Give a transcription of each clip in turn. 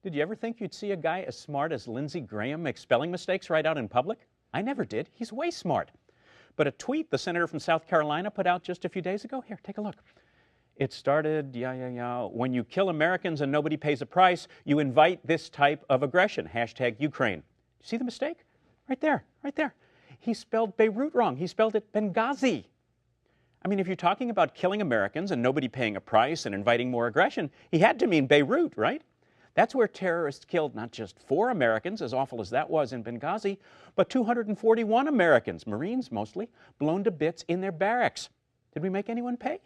Did you ever think you'd see a guy as smart as Lindsey Graham make spelling mistakes right out in public? I never did. He's way smart. But a tweet the senator from South Carolina put out just a few days ago, here, take a look. It started, when you kill Americans and nobody pays a price, you invite this type of aggression, hashtag Ukraine. See the mistake? Right there, right there. He spelled Beirut wrong. He spelled it Benghazi. I mean, if you're talking about killing Americans and nobody paying a price and inviting more aggression, he had to mean Beirut, right? That's where terrorists killed not just 4 Americans, as awful as that was in Benghazi, but 241 Americans, Marines mostly, blown to bits in their barracks. Did we make anyone pay?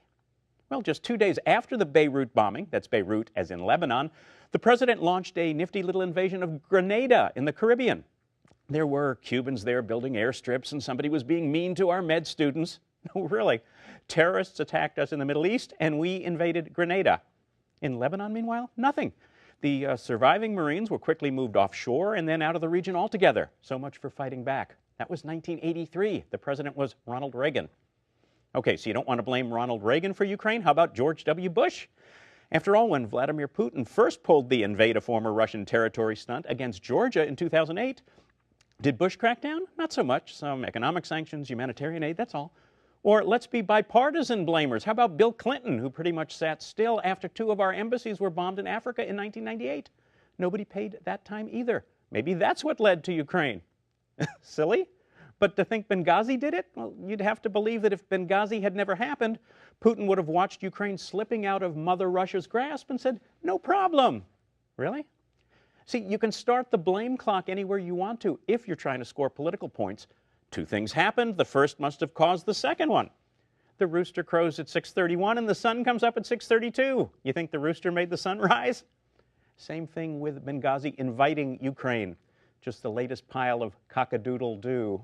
Well, just 2 days after the Beirut bombing, that's Beirut as in Lebanon, the president launched a nifty little invasion of Grenada in the Caribbean. There were Cubans there building airstrips, and somebody was being mean to our med students. No, really. Terrorists attacked us in the Middle East, and we invaded Grenada. In Lebanon, meanwhile, nothing. The surviving Marines were quickly moved offshore and then out of the region altogether. So much for fighting back. That was 1983. The president was Ronald Reagan. Okay, so you don't want to blame Ronald Reagan for Ukraine? How about George W. Bush? After all, when Vladimir Putin first pulled the invade a former Russian territory stunt against Georgia in 2008, did Bush crack down? Not so much. Some economic sanctions, humanitarian aid, that's all. Or let's be bipartisan blamers. How about Bill Clinton, who pretty much sat still after 2 of our embassies were bombed in Africa in 1998? Nobody paid that time either. Maybe that's what led to Ukraine. Silly? But to think Benghazi did it? Well, you'd have to believe that if Benghazi had never happened, Putin would have watched Ukraine slipping out of Mother Russia's grasp and said, no problem. Really? See, you can start the blame clock anywhere you want to if you're trying to score political points. 2 things happened. The first must have caused the second one. The rooster crows at 6:31 and the sun comes up at 6:32. You think the rooster made the sun rise? Same thing with Benghazi inviting Ukraine. Just the latest pile of cock-a-doodle-doo.